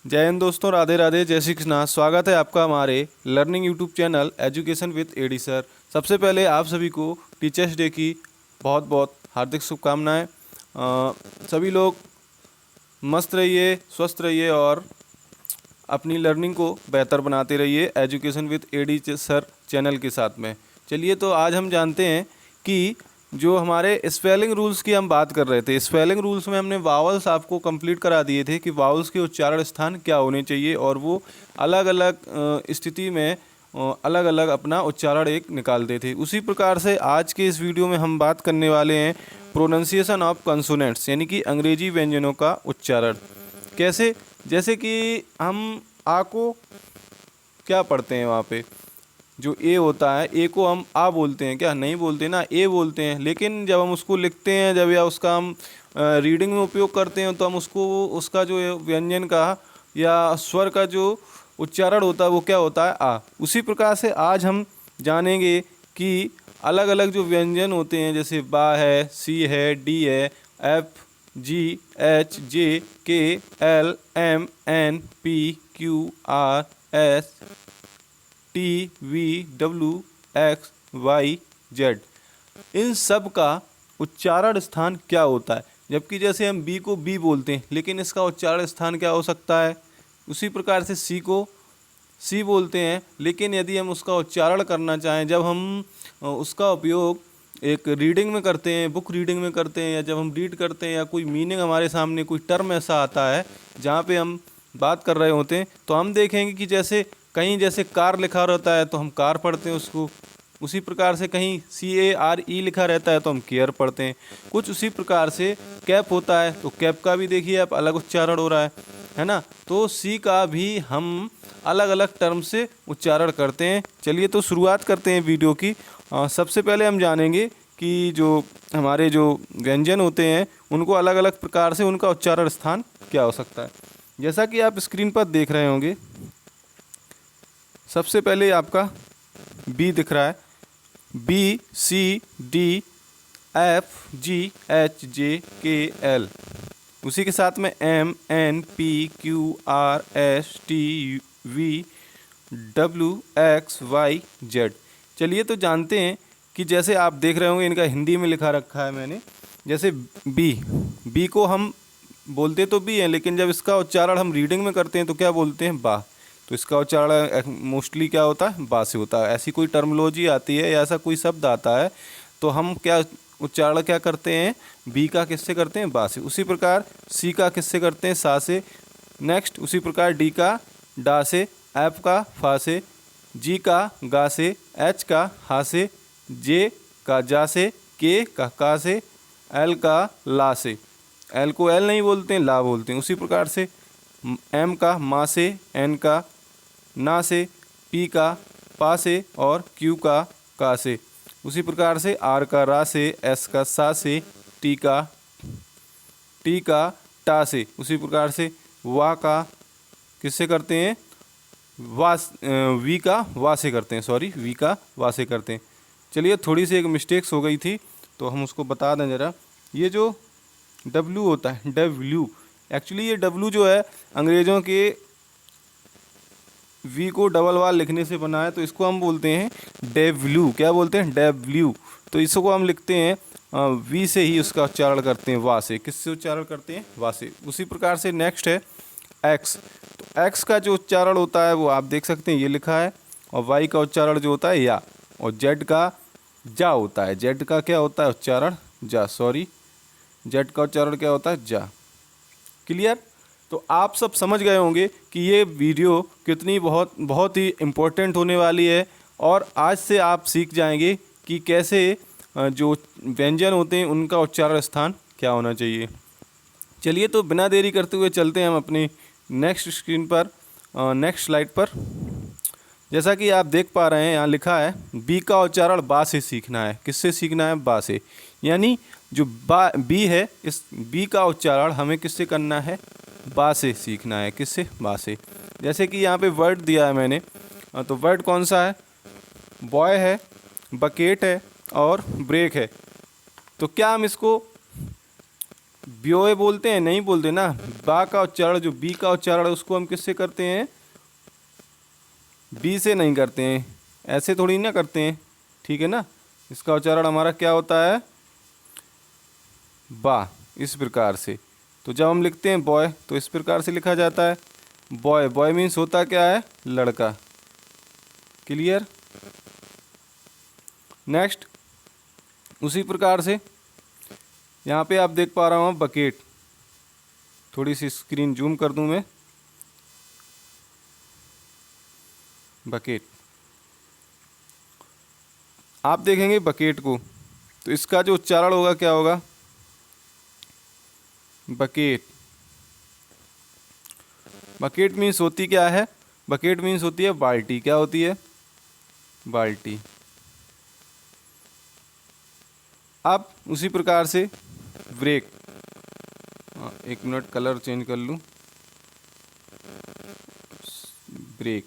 जय हिंद दोस्तों, राधे राधे, जय श्री कृष्णा। स्वागत है आपका हमारे learning YouTube channel education with A D sir. सबसे पहले आप सभी को टीचर्स डे की बहुत बहुत हार्दिक शुभकामनाएं। सभी लोग मस्त रहिए, स्वस्थ रहिए और अपनी लर्निंग को बेहतर बनाते रहिए education with A D sir channel के साथ में। चलिए, तो आज हम जानते हैं कि जो हमारे स्पेलिंग रूल्स की हम बात कर रहे थे। स्पेलिंग रूल्स में हमने वावल्स आपको कंप्लीट करा दिए थे कि वावल्स के उच्चारण स्थान क्या होने चाहिए और वो अलग अलग स्थिति में अलग अलग अपना उच्चारण एक निकालते थे। उसी प्रकार से आज के इस वीडियो में हम बात करने वाले हैं प्रोनाउंसिएशन ऑफ कंसोनेंट्स, यानी कि अंग्रेजी व्यंजनों का उच्चारण कैसे। जैसे कि हम आ को क्या पढ़ते हैं, वहाँ पे जो ए होता है, ए को हम आ बोलते हैं क्या? नहीं बोलते ना, ए बोलते हैं। लेकिन जब हम उसको लिखते हैं, जब या उसका हम रीडिंग में उपयोग करते हैं, तो हम उसको उसका जो व्यंजन का या स्वर का जो उच्चारण होता है वो क्या होता है? आ। उसी प्रकार से आज हम जानेंगे कि अलग अलग जो व्यंजन होते हैं, जैसे बा है, सी है, डी है, F, G, H, J, K, L, M, N, P, Q, R, S, T, V, W, X, Y, Z, इन सब का उच्चारण स्थान क्या होता है। जबकि जैसे हम बी को बी बोलते हैं, लेकिन इसका उच्चारण स्थान क्या हो सकता है? उसी प्रकार से सी को सी बोलते हैं, लेकिन यदि हम उसका उच्चारण करना चाहें, जब हम उसका उपयोग एक रीडिंग में करते हैं, बुक रीडिंग में करते हैं, या जब हम रीड करते हैं, या कोई मीनिंग हमारे सामने कोई टर्म ऐसा आता है जहाँ पे हम बात कर रहे होते हैं, तो हम देखेंगे कि जैसे कहीं जैसे कार लिखा रहता है तो हम कार पढ़ते हैं उसको। उसी प्रकार से कहीं CARE लिखा रहता है तो हम केयर पढ़ते हैं। कुछ उसी प्रकार से कैप होता है, तो कैप का भी देखिए आप अलग उच्चारण हो रहा है ना। तो सी का भी हम अलग अलग टर्म से उच्चारण करते हैं। चलिए, तो शुरुआत करते हैं वीडियो की। सबसे पहले हम जानेंगे कि जो हमारे जो व्यंजन होते हैं उनको अलग अलग प्रकार से उनका उच्चारण स्थान क्या हो सकता है। जैसा कि आप स्क्रीन पर देख रहे होंगे, सबसे पहले आपका बी दिख रहा है। B, C, D, F, G, H, J, K, L. उसी के साथ में M, N, P, Q, R, S, T, V, W, X, Y, Z. चलिए, तो जानते हैं कि जैसे आप देख रहे होंगे इनका हिंदी में लिखा रखा है मैंने। जैसे बी को हम बोलते तो बी हैं, लेकिन जब इसका उच्चारण हम रीडिंग में करते हैं तो क्या बोलते हैं? बा। तो इसका उच्चारण मोस्टली क्या होता है? बा से होता है। ऐसी कोई टर्मिनोलॉजी आती है या ऐसा कोई शब्द आता है तो हम क्या उच्चारण क्या करते हैं? बी का किससे करते हैं? बा से। उसी प्रकार सी का किससे करते हैं? सा से। नेक्स्ट उसी प्रकार डी का डा से, एफ का फा से, जी का गा से, एच का हा से, जे का जा से, के का का से, एल का ला से। एल को एल नहीं बोलते हैं, ला बोलते हैं। उसी प्रकार से एम का मा से, एन का ना से, पी का पा से और क्यू का से। उसी प्रकार से आर का रा से, एस का सा से, टी का टा से। उसी प्रकार से वा का किससे करते हैं? वी का वा से करते हैं, सॉरी, वी का वा से करते हैं। चलिए, थोड़ी सी एक मिस्टेक्स हो गई थी तो हम उसको बता दें ज़रा। ये जो डब्ल्यू होता है, डब्ल्यू, एक्चुअली ये डब्ल्यू जो है अंग्रेज़ों के वी को डबल वाल लिखने से बना है, तो इसको हम बोलते हैं डेव्ल्यू। क्या बोलते हैं? डेव्ल्यू। तो इसको हम लिखते हैं वी से ही उसका उच्चारण करते हैं, वा से। किससे उच्चारण करते हैं? वा से। उसी प्रकार से नेक्स्ट है एक्स। तो एक्स का जो उच्चारण होता है वो आप देख सकते हैं, ये लिखा है। और वाई का उच्चारण जो होता है या, और जेड का जा होता है। जेड का क्या होता है उच्चारण? जा, सॉरी, जेड का उच्चारण क्या होता है? जा। क्लियर? तो आप सब समझ गए होंगे कि ये वीडियो कितनी बहुत ही इम्पोर्टेंट होने वाली है। और आज से आप सीख जाएंगे कि कैसे जो व्यंजन होते हैं उनका उच्चारण स्थान क्या होना चाहिए। चलिए, तो बिना देरी करते हुए चलते हैं हम अपनी नेक्स्ट स्क्रीन पर, नेक्स्ट स्लाइड पर। जैसा कि आप देख पा रहे हैं, यहाँ लिखा है बी का उच्चारण बा से सीखना है। किससे सीखना है? बा से। यानी जो बी है, इस बी का उच्चारण हमें किससे करना है? बा से सीखना है। किससे? बा से। जैसे कि यहाँ पे वर्ड दिया है मैंने, तो वर्ड कौन सा है? बॉय है, बकेट है और ब्रेक है। तो क्या हम इसको ब्योए बोलते हैं, नहीं बोलते ना। बा का उच्चारण, जो बी का उच्चारण है, उसको हम किससे करते हैं? बी से नहीं करते हैं, ऐसे थोड़ी ना करते हैं, ठीक है ना। इसका उच्चारण हमारा क्या होता है? बा, इस प्रकार से। तो जब हम लिखते हैं बॉय तो इस प्रकार से लिखा जाता है बॉय। बॉय मीन्स होता क्या है? लड़का। क्लियर? नेक्स्ट, उसी प्रकार से यहाँ पे आप देख पा रहा हूँ बकेट। थोड़ी सी स्क्रीन जूम कर दूँ मैं। बकेट, आप देखेंगे बकेट को, तो इसका जो उच्चारण होगा क्या होगा? बकेट। बकेट मीन्स होती क्या है? बकेट मीन्स होती है बाल्टी। क्या होती है? बाल्टी। अब उसी प्रकार से ब्रेक, एक मिनट कलर चेंज कर लूँ। ब्रेक,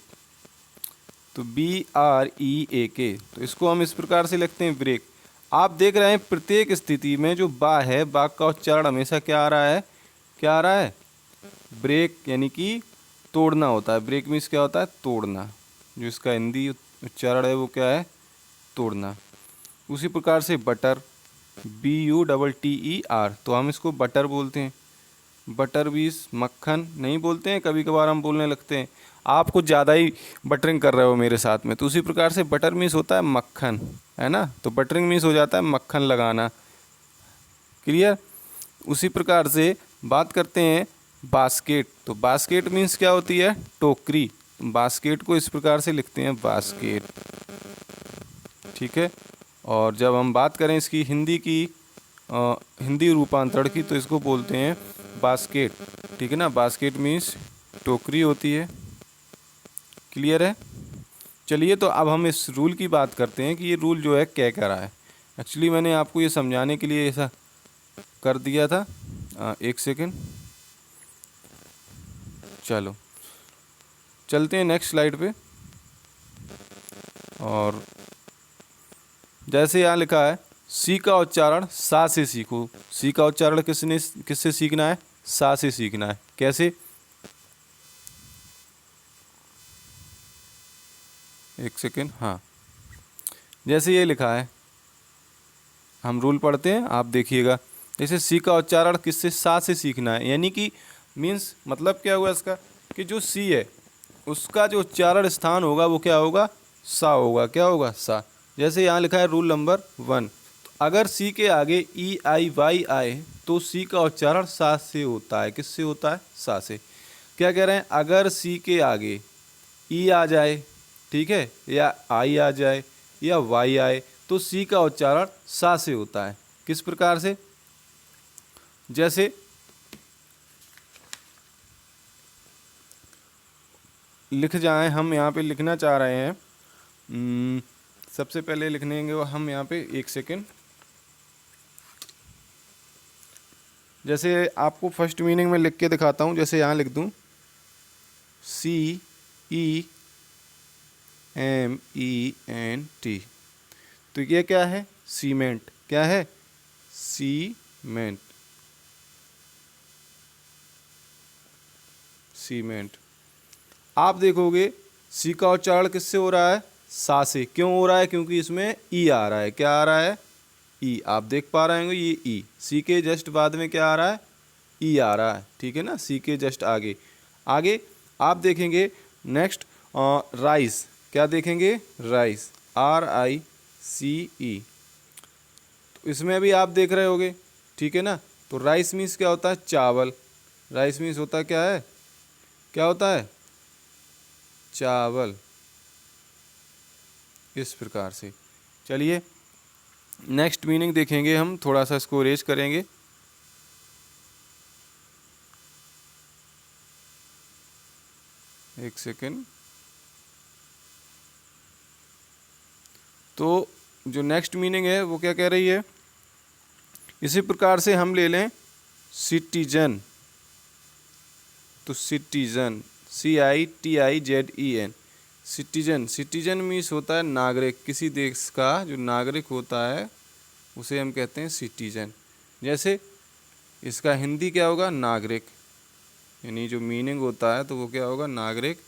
तो BREAK, तो इसको हम इस प्रकार से लिखते हैं ब्रेक। आप देख रहे हैं प्रत्येक स्थिति में जो बा है, बा का उच्चारण हमेशा क्या आ रहा है? क्या आ रहा है? ब्रेक, यानी कि तोड़ना होता है। ब्रेक मीन्स क्या होता है? तोड़ना। जो इसका हिंदी उच्चारण है वो क्या है? तोड़ना। उसी प्रकार से बटर, BUTTER, तो हम इसको बटर बोलते हैं। बटर बीस, मक्खन नहीं बोलते हैं, कभी कभार हम बोलने लगते हैं। आप कुछ ज़्यादा ही बटरिंग कर रहे हो मेरे साथ में, तो उसी प्रकार से बटर मीन्स होता है मक्खन, है ना। तो बटरिंग मीन्स हो जाता है मक्खन लगाना। क्लियर? उसी प्रकार से बात करते हैं बास्केट। तो बास्केट मीन्स क्या होती है? टोकरी। बास्केट को इस प्रकार से लिखते हैं बास्केट, ठीक है। और जब हम बात करें इसकी हिंदी की हिंदी रूपांतरण की, तो इसको बोलते हैं बास्केट, ठीक है ना। बास्केट मीन्स टोकरी होती है। क्लियर है? चलिए, तो अब हम इस रूल की बात करते हैं कि ये रूल जो है क्या कह रहा है। एक्चुअली मैंने आपको ये समझाने के लिए ऐसा कर दिया था। एक सेकेंड, चलो चलते हैं नेक्स्ट स्लाइड पे। और जैसे यहाँ लिखा है, सी का उच्चारण सा से सीखो। सी का उच्चारण किससे सीखना है? सा से सीखना है। कैसे? एक सेकेंड, हाँ, जैसे ये लिखा है, हम रूल पढ़ते हैं, आप देखिएगा। जैसे सी का उच्चारण किससे? सा से सीखना है, यानी कि मीन्स मतलब क्या हुआ इसका, कि जो सी है उसका जो उच्चारण स्थान होगा वो क्या होगा? सा होगा। क्या होगा? सा। जैसे यहाँ लिखा है रूल नंबर 1, तो अगर सी के आगे EIY आए तो सी का उच्चारण सा से होता है। किससे होता है? सा से। क्या कह रहे हैं? अगर सी के आगे ई आ जाए, ठीक है, या आई आ जाए, या वाई आए, तो सी का उच्चारण सा से होता है। किस प्रकार से? जैसे लिख जाएं, हम यहाँ पे लिखना चाह रहे हैं। सबसे पहले लिखने हम यहाँ पे, एक सेकेंड, जैसे आपको फर्स्ट मीनिंग में लिख के दिखाता हूँ। जैसे यहाँ लिख दूँ CEMENT, तो ये क्या है? सीमेंट। क्या है? सीमेंट। सीमेंट। आप देखोगे सी का उच्चारण किससे हो रहा है? सा से। क्यों हो रहा है? क्योंकि इसमें ई आ रहा है। क्या आ रहा है? ई। आप देख पा रहे होंगे ये ई, सी के जस्ट बाद में क्या आ रहा है? ई आ रहा है, ठीक है ना। सी के जस्ट आगे। आगे आप देखेंगे नेक्स्ट, राइस। क्या देखेंगे? Rice, RICE। तो इसमें भी आप देख रहे होगे, ठीक है ना। तो राइस मीन्स क्या होता है? चावल। राइस मीन्स होता क्या है? क्या होता है? चावल। इस प्रकार से। चलिए नेक्स्ट मीनिंग देखेंगे हम, थोड़ा सा इसको अरेंज करेंगे। एक सेकेंड। तो जो नेक्स्ट मीनिंग है वो क्या कह रही है? इसी प्रकार से हम ले लें सिटीजन। तो citizen, CITIZEN, citizen. Citizen means होता है नागरिक। किसी देश का जो नागरिक होता है उसे हम कहते हैं सिटीजन। जैसे इसका हिंदी क्या होगा? नागरिक। यानी जो मीनिंग होता है तो वो क्या होगा? नागरिक।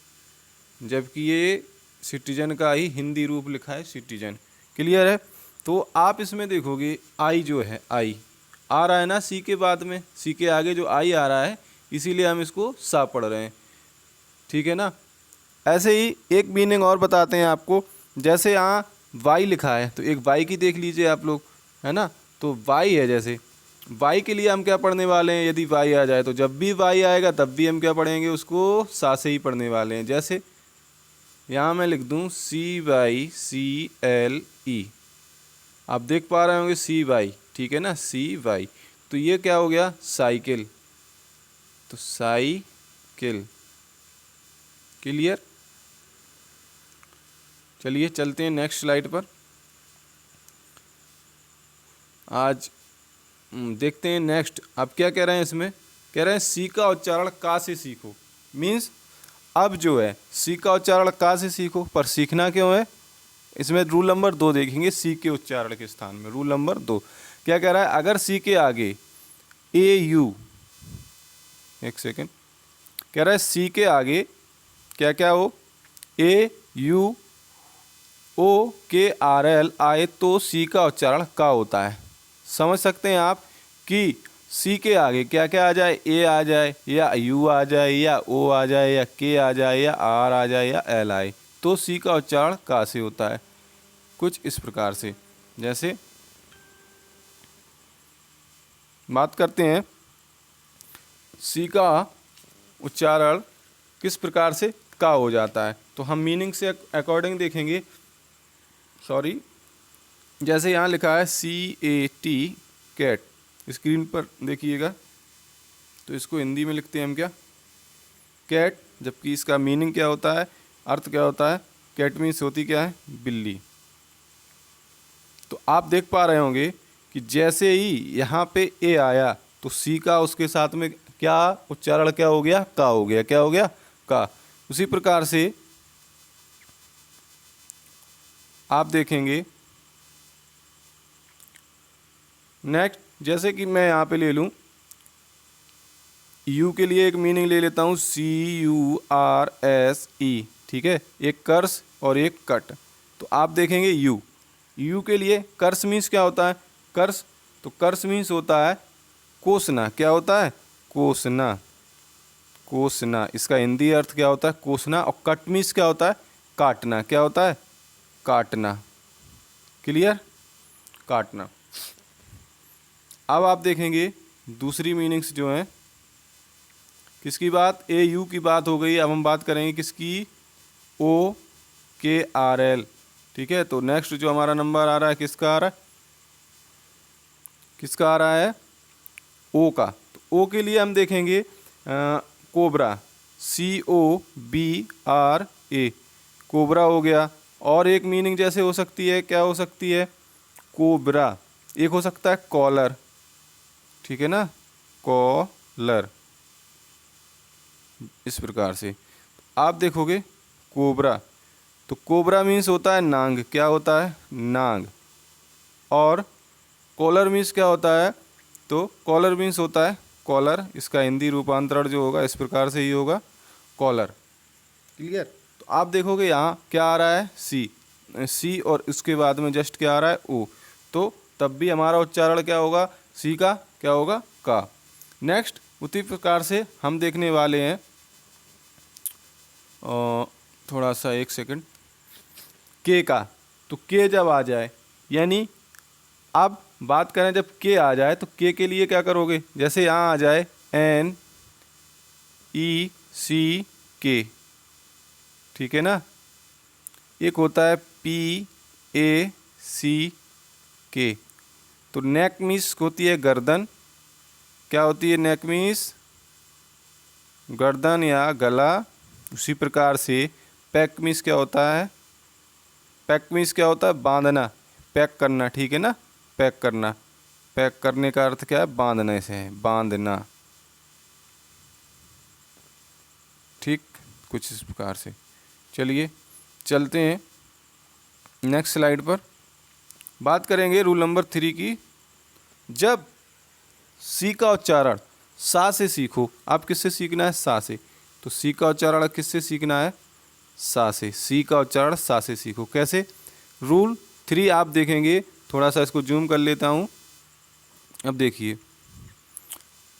जबकि ये सिटीजन का ही हिंदी रूप लिखा है, सिटीजन। क्लियर है? तो आप इसमें देखोगे आई जो है, आई आ रहा है ना सी के बाद में, सी के आगे जो आई आ रहा है, इसीलिए हम इसको सा पढ़ रहे हैं। ठीक है ना? ऐसे ही एक मीनिंग और बताते हैं आपको। जैसे यहाँ वाई लिखा है तो एक वाई की देख लीजिए आप लोग, है ना? तो वाई है, जैसे वाई के लिए हम क्या पढ़ने वाले हैं? यदि वाई आ जाए तो जब भी वाई आएगा तब भी हम क्या पढ़ेंगे? उसको सा से ही पढ़ने वाले हैं। जैसे यहाँ मैं लिख दूँ CYCLE, आप देख पा रहे होंगे CY, ठीक है ना? CY, तो ये क्या हो गया? साइकिल। तो साइकिल। क्लियर? चलिए चलते हैं नेक्स्ट स्लाइड पर। आज देखते हैं नेक्स्ट। अब क्या कह रहे हैं इसमें? कह रहे हैं सी का उच्चारण का से सीखो। मीन्स अब जो है सी का उच्चारण का से सीखो, पर सीखना क्यों है? इसमें रूल नंबर 2 देखेंगे, सी के उच्चारण के स्थान में। रूल नंबर 2 क्या कह रहा है? अगर सी के आगे AU, एक सेकेंड, कह रहा है सी के आगे क्या क्या हो? AUOKRL आए तो सी का उच्चारण का होता है। समझ सकते हैं आप कि सी के आगे क्या क्या आ जाए? ए आ जाए, या यू आ जाए, या ओ आ जाए, या के आ जाए, या आर आ जाए, या एल आए, तो सी का उच्चारण का से होता है। कुछ इस प्रकार से। जैसे बात करते हैं सी का उच्चारण किस प्रकार से का हो जाता है, तो हम मीनिंग से अकॉर्डिंग देखेंगे। सॉरी, जैसे यहाँ लिखा है CAT, कैट, स्क्रीन पर देखिएगा। तो इसको हिंदी में लिखते हैं हम क्या? कैट। जबकि इसका मीनिंग क्या होता है? अर्थ क्या होता है? कैट मीन्स होती क्या है? बिल्ली। तो आप देख पा रहे होंगे कि जैसे ही यहाँ पे ए आया तो सी का उसके साथ में क्या उच्चारण क्या हो गया? का हो गया। क्या हो गया? का। उसी प्रकार से आप देखेंगे नेक्स्ट, जैसे कि मैं यहाँ पे ले लूँ यू के लिए एक मीनिंग ले लेता हूँ CURSE, ठीक है? एक कर्स और एक कट। तो आप देखेंगे यू के लिए कर्स मीन्स क्या होता है? कर्स। तो कर्स मीन्स होता है कोसना। क्या होता है? कोसना। कोसना, इसका हिंदी अर्थ क्या होता है? कोसना। और कट मीन्स क्या होता है? काटना। क्या होता है? काटना। क्लियर? काटना। अब आप देखेंगे दूसरी मीनिंग्स जो हैं, किसकी बात? AU की बात हो गई। अब हम बात करेंगे किसकी? OKRL, ठीक है? तो नेक्स्ट जो हमारा नंबर आ रहा है किसका आ रहा है? किसका आ रहा है? ओ का। तो ओ के लिए हम देखेंगे कोबरा, COBRA, कोबरा हो गया। और एक मीनिंग जैसे हो सकती है, क्या हो सकती है? कोबरा। एक हो सकता है कॉलर, ठीक है ना? कॉलर, इस प्रकार से आप देखोगे कोबरा। तो कोबरा मीन्स होता है नांग। क्या होता है? नांग। और कॉलर मीन्स क्या होता है? तो कॉलर मीन्स होता है कॉलर। इसका हिंदी रूपांतरण जो होगा इस प्रकार से ही होगा, कॉलर। क्लियर? तो आप देखोगे यहाँ क्या आ रहा है? सी और उसके बाद में जस्ट क्या आ रहा है? ओ। तो तब भी हमारा उच्चारण क्या होगा? सी का क्या होगा? का। नेक्स्ट उसी प्रकार से हम देखने वाले हैं, थोड़ा सा एक सेकंड, के का। तो के जब आ जाए, यानी अब बात करें जब के आ जाए तो के लिए क्या करोगे? जैसे यहाँ आ जाए NECK, ठीक है ना? एक होता है PACK। तो नेक मीन्स होती है गर्दन। क्या होती है? नेक मीन्स गर्दन या गला। उसी प्रकार से पैक मीन्स क्या होता है? पैक मीन्स क्या होता है? बांधना, पैक करना, ठीक है ना? पैक करना। पैक करने का अर्थ क्या है? बांधने से है, बांधना। ठीक, कुछ इस प्रकार से। चलिए चलते हैं नेक्स्ट स्लाइड पर। बात करेंगे रूल नंबर 3 की। जब सी का उच्चारण सा से सीखो। आप किससे सीखना है? सा से। तो सी का उच्चारण किससे सीखना है? सा से। सी का उच्चारण सा से सीखो। कैसे? रूल 3 आप देखेंगे, थोड़ा सा इसको जूम कर लेता हूँ। अब देखिए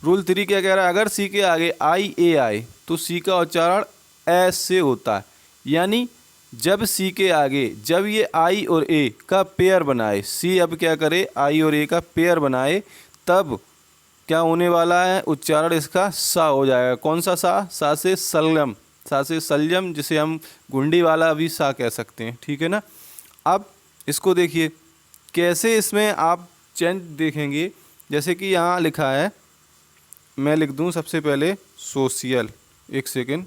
रूल 3 क्या कह रहा है, अगर सी के आगे आई ए आए तो सी का उच्चारण एस से होता है। यानी जब सी के आगे जब ये आई और ए का पेयर बनाए, सी अब क्या करे, आई और ए का पेयर बनाए, तब क्या होने वाला है, उच्चारण इसका सा हो जाएगा। कौन सा सा? सा से सलयम, सा से सलयम, जिसे हम गुंडी वाला भी सा कह सकते हैं। ठीक है ना। अब इसको देखिए कैसे इसमें आप चेंज देखेंगे। जैसे कि यहाँ लिखा है, मैं लिख दूँ सबसे पहले सोशियल, एक सेकेंड,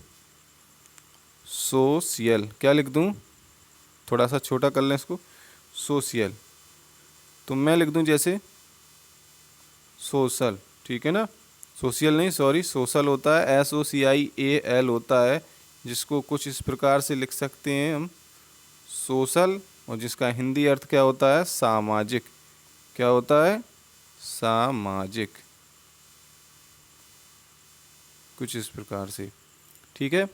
सोशियल क्या लिख दूँ, थोड़ा सा छोटा कर लें इसको, सोशियल। तो मैं लिख दूँ जैसे सोशल, ठीक है ना। सोशियल नहीं, सॉरी, सोशल होता है, SOCIAL होता है, जिसको कुछ इस प्रकार से लिख सकते हैं हम, सोशल, और जिसका हिंदी अर्थ क्या होता है? सामाजिक। क्या होता है? सामाजिक, कुछ इस प्रकार से। ठीक है।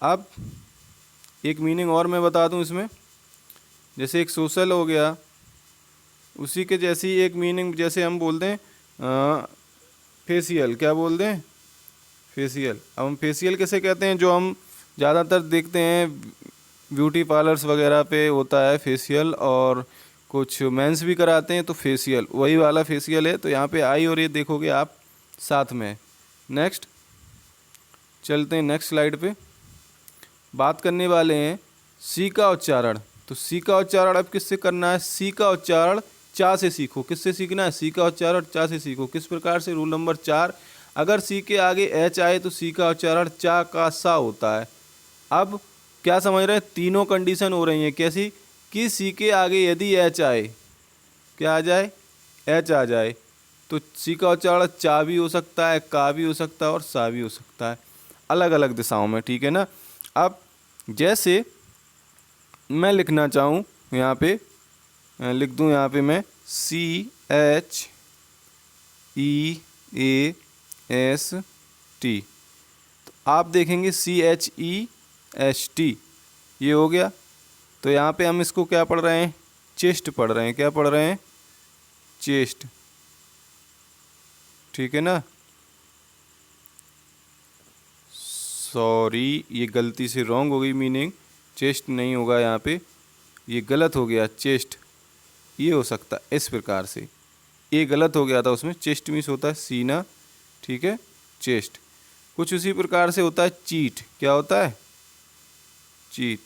अब एक मीनिंग और मैं बता दूं इसमें, जैसे एक सोशल हो गया, उसी के जैसी एक मीनिंग, जैसे हम बोलते हैं फेशियल, क्या बोलते हैं? फेशियल। अब हम फेशियल कैसे कहते हैं? जो हम ज़्यादातर देखते हैं ब्यूटी पार्लर्स वगैरह पे होता है फेशियल, और कुछ मेंस भी कराते हैं, तो फेशियल वही वाला फेशियल है। तो यहाँ पे आई और ये देखोगे आप साथ में। नेक्स्ट चलते हैं नेक्स्ट स्लाइड पे। बात करने वाले हैं सी का उच्चारण। तो सी का उच्चारण अब किससे करना है? सी का उच्चारण चा से सीखो। किससे सीखना है? सी का उच्चारण चा से सीखो। किस प्रकार से? रूल नंबर 4, अगर सी के आगे एच आए तो सी का उच्चारण चा का सा होता है। अब क्या समझ रहे हैं? तीनों कंडीशन हो रही हैं। कैसी? कि सी के आगे यदि एच आए, क्या आ जाए? एच आ जाए, तो सी का उच्चारण चा भी हो सकता है, का भी हो सकता है, और सा भी हो सकता है, अलग अलग दिशाओं में। ठीक है ना। अब जैसे मैं लिखना चाहूँ यहाँ पे, लिख दूँ यहाँ पे मैं CHEAST, तो आप देखेंगे CHEST, ये हो गया। तो यहाँ पे हम इसको क्या पढ़ रहे हैं? चेस्ट पढ़ रहे हैं। क्या पढ़ रहे हैं? चेस्ट। ठीक है ना। सॉरी, ये गलती से रॉन्ग हो गई मीनिंग, चेस्ट नहीं होगा यहाँ पे, ये गलत हो गया, चेस्ट ये हो सकता है इस प्रकार से, ये गलत हो गया था उसमें। चेस्ट मीन्स होता है सीना, ठीक है, चेस्ट। कुछ उसी प्रकार से होता है चीट। क्या होता है? चीट,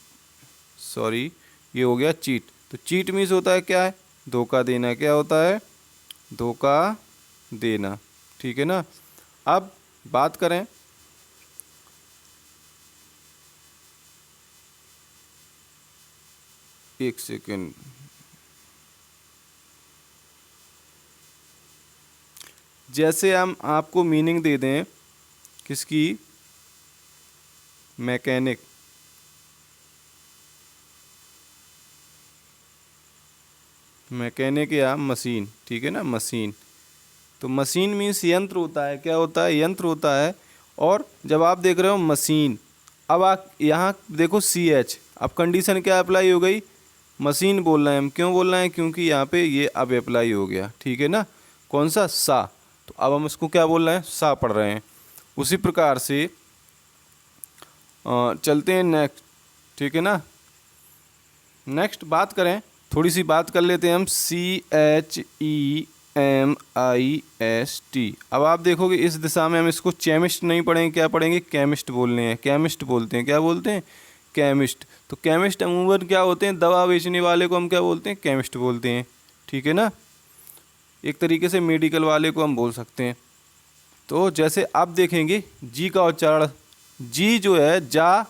सॉरी, ये हो गया चीट। तो चीट मीन्स होता है क्या है? धोखा देना। क्या होता है? धोखा देना। ठीक है ना। अब बात करें एक सेकेंड, जैसे हम आपको मीनिंग दे दें किसकी? मैकेनिक। मैकेनिक या मशीन, ठीक है ना, मशीन। तो मशीन मीन्स यंत्र होता है। क्या होता है? यंत्र होता है। और जब आप देख रहे हो मशीन, अब आप यहाँ देखो CH, अब कंडीशन क्या अप्लाई हो गई? मशीन बोल रहे हैं हम। क्यों बोल रहे हैं? क्योंकि यहाँ पे ये अब अप्लाई हो गया। ठीक है ना। कौन सा? सा। तो अब हम इसको क्या बोल रहे हैं? सा पढ़ रहे हैं। उसी प्रकार से चलते हैं नेक्स्ट। ठीक है ना। नेक्स्ट बात करें, थोड़ी सी बात कर लेते हैं हम CHEMIST। अब आप देखोगे इस दिशा में हम इसको केमिस्ट नहीं पढ़ेंगे, क्या पढ़ेंगे? केमिस्ट बोलने हैं, केमिस्ट बोलते हैं। क्या बोलते हैं? केमिस्ट। तो केमिस्ट अमूमन क्या होते हैं? दवा बेचने वाले को हम क्या बोलते हैं? केमिस्ट बोलते हैं। ठीक है ना। एक तरीके से मेडिकल वाले को हम बोल सकते हैं। तो जैसे आप देखेंगे जी का उच्चारण, जी जो है जा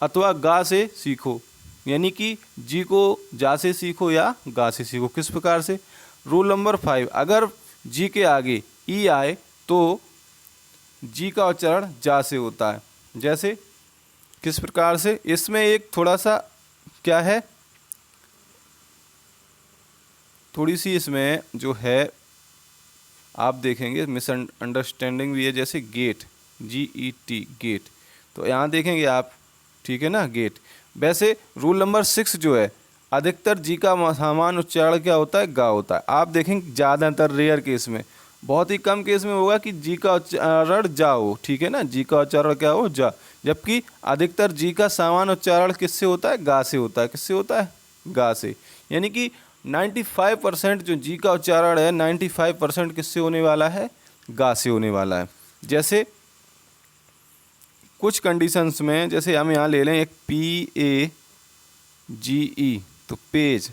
अथवा गा से सीखो, यानी कि जी को जा से सीखो या गा से सीखो। किस प्रकार से? रूल नंबर 5, अगर जी के आगे ई आए तो जी का उच्चारण जा से होता है। जैसे किस प्रकार से? इसमें एक थोड़ा सा क्या है, थोड़ी सी इसमें जो है आप देखेंगे मिसअंडरस्टैंडिंग भी है, जैसे गेट, GET गेट, तो यहाँ देखेंगे आप, ठीक है ना, गेट। वैसे रूल नंबर 6 जो है, अधिकतर जी का सामान्य उच्चारण क्या होता है, गा होता है। आप देखेंगे ज़्यादातर रेयर केस में, बहुत ही कम केस में होगा कि जी का उच्चारण जा हो, ठीक है ना, जी का उच्चारण क्या हो, जा, जबकि अधिकतर जी का सामान्य उच्चारण किससे होता है, गा से होता है। किससे होता है, गा से। यानी कि 95% जो जी का उच्चारण है 95% किससे होने वाला है, गा से होने वाला है। जैसे कुछ कंडीशंस में, जैसे हम यहाँ ले लें एक PAGE, तो पेज,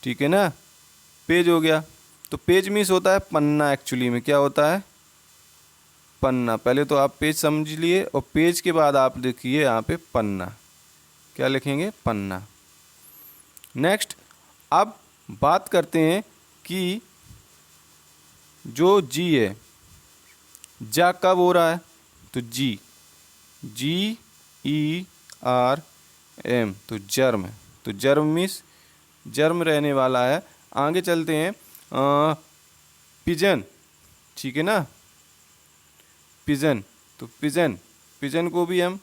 ठीक है ना, पेज हो गया। तो पेज मीन्स होता है पन्ना, एक्चुअली में क्या होता है, पन्ना। पहले तो आप पेज समझ लिए, और पेज के बाद आप देखिए यहाँ पे पन्ना, क्या लिखेंगे, पन्ना। नेक्स्ट, अब बात करते हैं कि जो जी है, जा कब हो रहा है, तो GERM, तो जर्म, तो जर्म मीन्स जर्म रहने वाला है। आगे चलते हैं, पिजन, ठीक है ना, पिजन, तो पिजन, पिजन को भी हम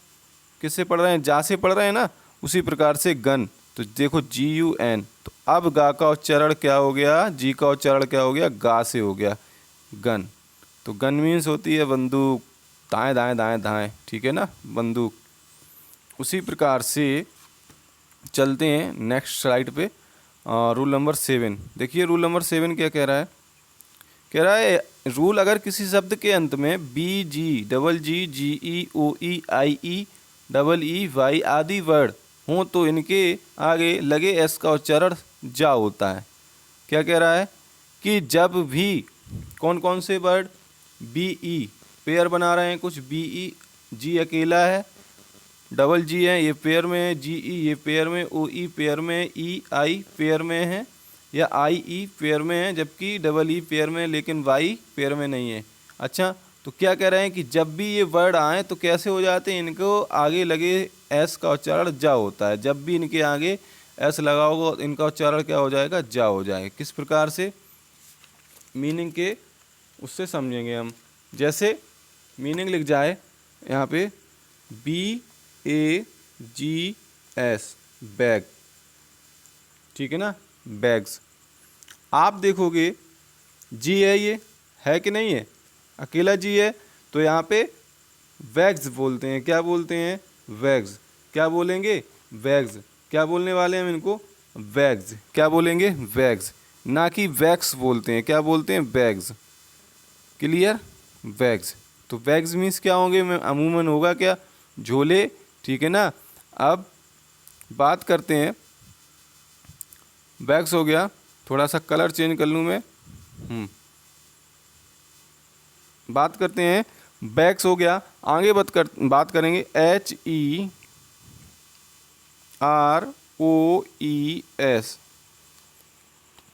किससे पढ़ रहे हैं, जा से पढ़ रहे हैं ना। उसी प्रकार से गन, तो देखो GUN, तो अब गा का उच्चारण क्या हो गया, जी का उच्चारण क्या हो गया, गा से हो गया, गन। तो गन मीन्स होती है बंदूक, दाएं दाएं दाएं दाएं, ठीक है ना, बंदूक। उसी प्रकार से चलते हैं नेक्स्ट स्लाइड पे, रूल नंबर 7। देखिए रूल नंबर 7 क्या कह रहा है, कह रहा है रूल, अगर किसी शब्द के अंत में BG, GG, GE, OE, IE, EE, Y आदि वर्ड हों तो इनके आगे लगे एस का उच्चारण जा होता है। क्या कह रहा है कि जब भी कौन कौन से वर्ड, BE पेयर बना रहे हैं कुछ, BE, जी अकेला है, GG है, ये पेयर में है, GE ये पेयर में, OE पेयर में, EI पेयर में है, या IE पेयर में है, जबकि EE पेयर में, लेकिन Y पेयर में नहीं है। अच्छा, तो क्या कह रहे हैं कि जब भी ये वर्ड आए तो कैसे हो जाते हैं, इनको आगे लगे एस का उच्चारण जा होता है। जब भी इनके आगे एस लगा होगा इनका उच्चारण क्या हो जाएगा, जा हो जाएगा। किस प्रकार से, मीनिंग के उससे समझेंगे हम। जैसे मीनिंग लिख जाए यहाँ पे BAGS, बैग, ठीक है ना, बैग्स। आप देखोगे जी है, ये है कि नहीं है, अकेला जी है, तो यहाँ पे वैग्स बोलते हैं। क्या बोलते हैं, वैग्स। क्या बोलेंगे, वैग्स। क्या बोलने वाले हैं हम इनको, वैग्स। क्या बोलेंगे, वैग्स, ना कि वैक्स बोलते हैं। क्या बोलते हैं, वैग्स। Clear, wags. तो वैग्स मीन्स क्या होंगे, अमूमन होगा क्या, झोले, ठीक है ना। अब बात करते हैं, वैग्स हो गया, थोड़ा सा कलर चेंज कर लूँ मैं, बात करते हैं, बैग्स हो गया। आगे बात करेंगे HEROES।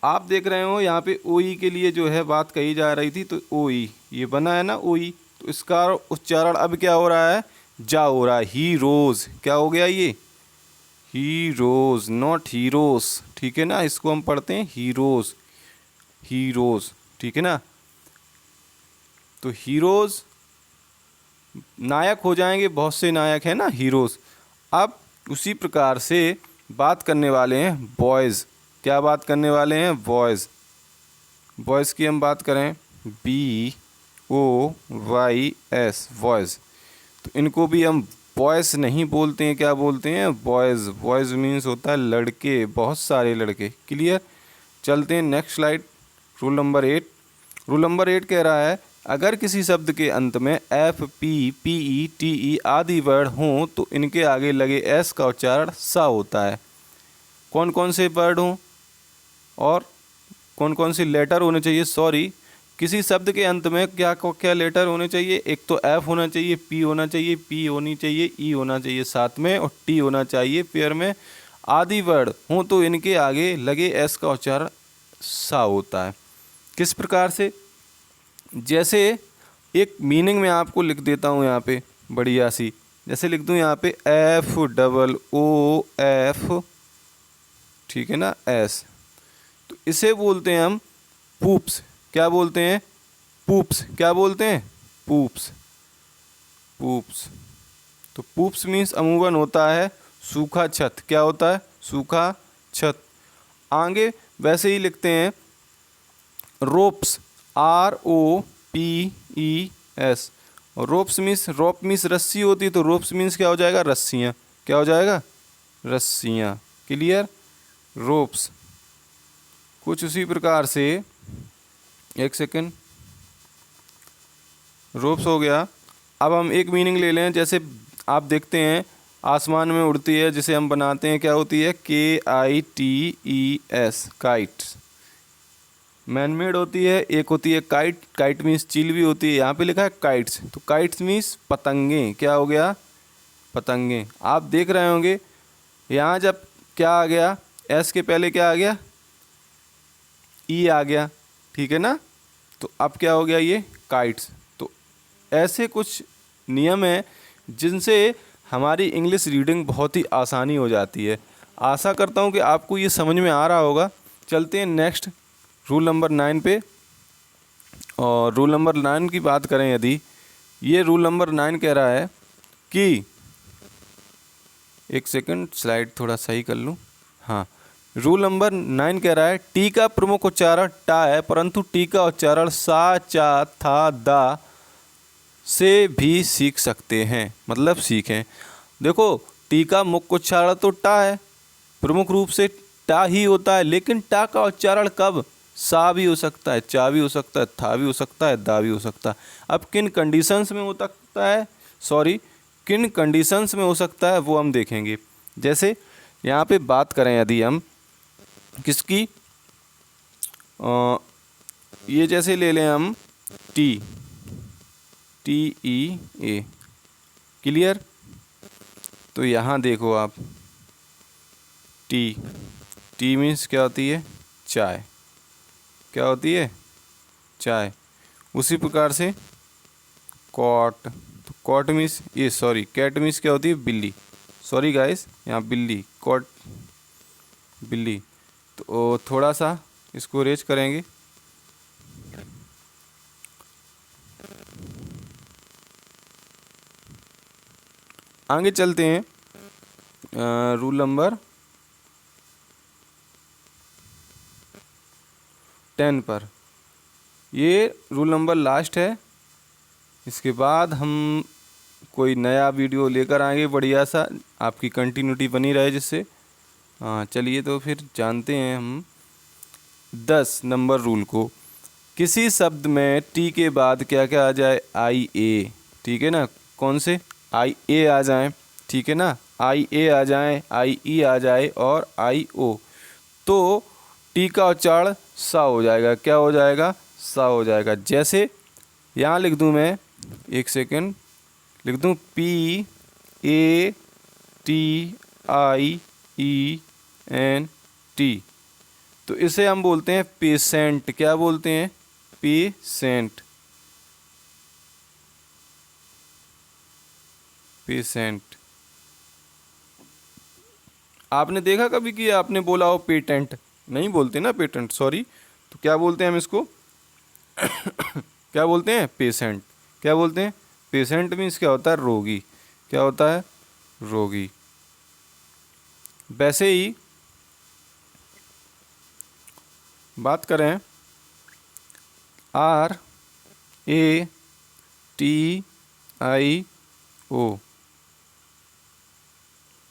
आप देख रहे हो यहाँ पे OE के लिए जो है बात कही जा रही थी, तो OE ये बना है ना, OE, तो इसका उच्चारण अब क्या हो रहा है, जा हो रहा है। हीरोज, क्या हो गया ये, हीरोज, नॉट हीरोज, ठीक है ना, इसको हम पढ़ते हैं हीरोज, हीरोज, ठीक है ना। तो हीरोज नायक हो जाएंगे, बहुत से नायक हैं ना, हीरोज। अब उसी प्रकार से बात करने वाले हैं बॉयज़। क्या बात करने वाले हैं, बॉयज़। बॉयज़ की हम बात करें, BOYS, बॉयज़, तो इनको भी हम बॉयज़ नहीं बोलते हैं, क्या बोलते हैं, बॉयज़। बॉयज़ मीन्स होता है लड़के, बहुत सारे लड़के। क्लियर, चलते हैं next slide, rule number 8। Rule number 8 कह रहा है अगर किसी शब्द के अंत में FP, PE, TE आदि वर्ड हों तो इनके आगे लगे एस का उच्चारण सा होता है। कौन कौन से वर्ड हों और कौन कौन से लेटर होने चाहिए, सॉरी, किसी शब्द के अंत में क्या क्या लेटर होने चाहिए, एक तो F होना चाहिए, P होना चाहिए, P होनी चाहिए, E होना चाहिए साथ में, और T होना चाहिए पेयर में। आदि वर्ड हों तो इनके आगे लगे एस का उच्चारण सा होता है। किस प्रकार से, जैसे एक मीनिंग में आपको लिख देता हूँ यहाँ पे बढ़िया सी, जैसे लिख दूँ यहाँ पे FOOF, ठीक है ना, S, तो इसे बोलते हैं हम पूप्स। क्या बोलते हैं, पूप्स, क्या बोलते हैं? Poops, poops. तो पूप्स मीन्स अमूमन होता है सूखा छत। क्या होता है? सूखा छत। आगे वैसे ही लिखते हैं रोप्स, ROPES। और रोप्स मीन्स, रोप मीन्स रस्सी होती है, तो रोप्स मीन्स क्या हो जाएगा? रस्सियाँ। क्या हो जाएगा? रस्सियाँ। क्लियर? रोप्स। कुछ उसी प्रकार से, एक सेकेंड, रोप्स हो गया। अब हम एक मीनिंग ले लें, जैसे आप देखते हैं आसमान में उड़ती है, जिसे हम बनाते हैं, क्या होती है? KITES, kites. मैन मेड होती है, एक होती है काइट। काइट मीन्स चील भी होती है, यहाँ पे लिखा है काइट्स, तो काइट्स मीन्स पतंगे। क्या हो गया? पतंगे। आप देख रहे होंगे यहाँ जब क्या आ गया? एस के पहले क्या आ गया? ई आ गया, ठीक है ना? तो अब क्या हो गया? ये काइट्स। तो ऐसे कुछ नियम हैं जिनसे हमारी इंग्लिश रीडिंग बहुत ही आसानी हो जाती है। आशा करता हूँ कि आपको ये समझ में आ रहा होगा। चलते हैं नेक्स्ट रूल नंबर 9 पे। और रूल नंबर 9 की बात करें यदि, ये रूल नंबर 9 कह रहा है कि, एक सेकंड स्लाइड थोड़ा सही कर लूँ। हाँ, रूल नंबर 9 कह रहा है टी का प्रमुख उच्चारण टा है, परंतु टी का उच्चारण सा, चा, था, दा से भी सीख सकते हैं। मतलब सीखें। देखो, टी का मुख्य उच्चारण तो टा है, प्रमुख रूप से टा ही होता है, लेकिन टा का उच्चारण कब? सा भी हो सकता है, चा भी हो सकता है, था भी हो सकता है, दा भी हो सकता है। अब किन कंडीशंस में हो सकता है, किन कंडीशंस में हो सकता है वो हम देखेंगे। जैसे यहाँ पे बात करें यदि हम किसकी, ये जैसे ले लें हम TEA। क्लियर? तो यहाँ देखो आप, टी मीन्स क्या होती है? चाय। क्या होती है? चाय। उसी प्रकार से कॉट, तो कॉट मीन्स कैट मीन्स क्या होती है? बिल्ली। सॉरी गाइस, यहाँ बिल्ली, कॉट, बिल्ली। तो थोड़ा सा इसको रेज करेंगे। आगे चलते हैं रूल नंबर 10 पर। ये रूल नंबर लास्ट है। इसके बाद हम कोई नया वीडियो लेकर आएंगे बढ़िया सा, आपकी कंटिन्यूटी बनी रहे जिससे। हाँ चलिए, तो फिर जानते हैं हम 10 नंबर रूल को। किसी शब्द में टी के बाद क्या क्या आ जाए? IA। ठीक है ना? कौन से? IA आ जाए, ठीक है ना? IA आ जाए, IE आ जाए और IO, तो टी का उच्चारण सा हो जाएगा। क्या हो जाएगा? सा हो जाएगा। जैसे यहाँ लिख दूँ मैं, एक सेकेंड, लिख दूँ PATIENT। तो इसे हम बोलते हैं पेशेंट। क्या बोलते हैं? पेशेंट। पेशेंट। आपने देखा कभी कि आपने बोला हो पेटेंट? नहीं बोलते ना पेटेंट, सॉरी। तो क्या बोलते हैं हम इसको? क्या बोलते हैं? पेशेंट। क्या बोलते हैं? पेशेंट मीन्स क्या होता है? रोगी। क्या होता है? रोगी। वैसे ही बात करें RATIO,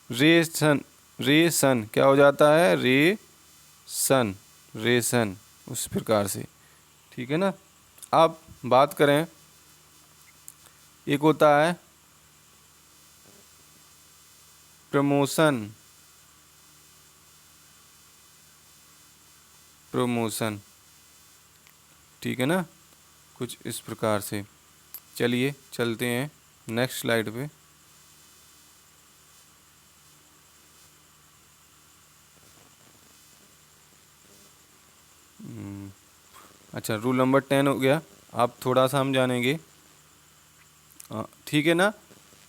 रेशन। रेशन क्या हो जाता है? रेशन, रेशन, उस प्रकार से। ठीक है ना? अब बात करें, एक होता है प्रमोशन। प्रमोशन, ठीक है ना? कुछ इस प्रकार से। चलिए चलते हैं नेक्स्ट स्लाइड पे। अच्छा, रूल नंबर 10 हो गया। अब थोड़ा सा हम जानेंगे, ठीक है ना?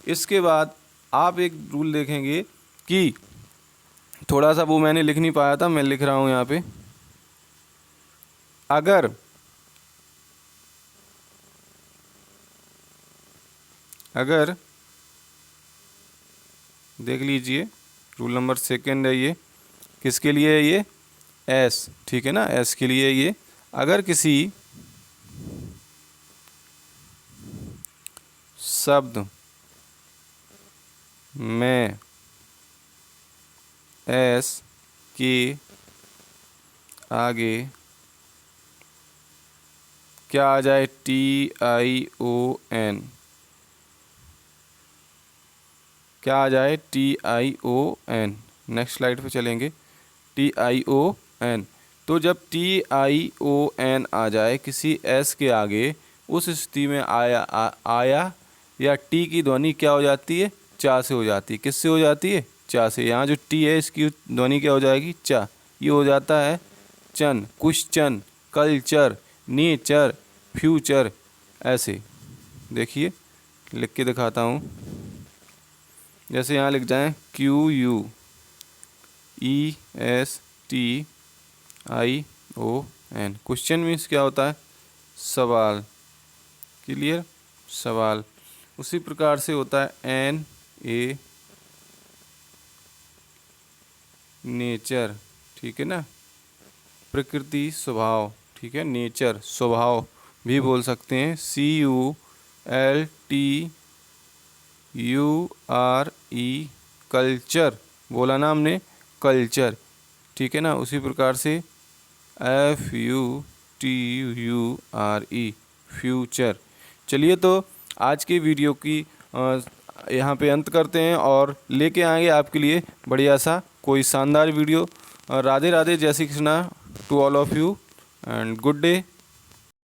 इसके बाद आप एक रूल देखेंगे कि, थोड़ा सा वो मैंने लिख नहीं पाया था, मैं लिख रहा हूँ यहाँ पे। अगर अगर देख लीजिए रूल नंबर सेकंड है ये, किसके लिए है ये, एस, ठीक है ना, एस के लिए ये। अगर किसी शब्द में एस के आगे क्या आ जाए, TION, क्या आ जाए, TION। नेक्स्ट स्लाइड पे चलेंगे, TION। तो जब TION आ जाए किसी एस के आगे, उस स्थिति में आया या टी की ध्वनि क्या हो जाती है, चा से हो जाती है। किससे हो जाती है, चा से। यहाँ जो टी है इसकी ध्वनि क्या हो जाएगी, चा। ये हो जाता है चन, क्वेश्चन, कल्चर, नेचर, फ्यूचर। ऐसे देखिए लिख के दिखाता हूँ, जैसे यहाँ लिख जाएं QUESTION। क्वेश्चन मीन्स क्या होता है, सवाल, क्लियर, सवाल। उसी प्रकार से होता है NA, नेचर, ठीक है ना, प्रकृति, स्वभाव, ठीक है, नेचर, स्वभाव भी बोल सकते हैं। CULTURE, कल्चर, बोला ना हमने, कल्चर, ठीक है ना। उसी प्रकार से FUTURE, फ्यूचर। चलिए तो आज की वीडियो की यहाँ पे अंत करते हैं और लेके आएंगे आपके लिए बढ़िया सा कोई शानदार video. Radhe Radhe, Jai Shri Krishna to all of you and good day.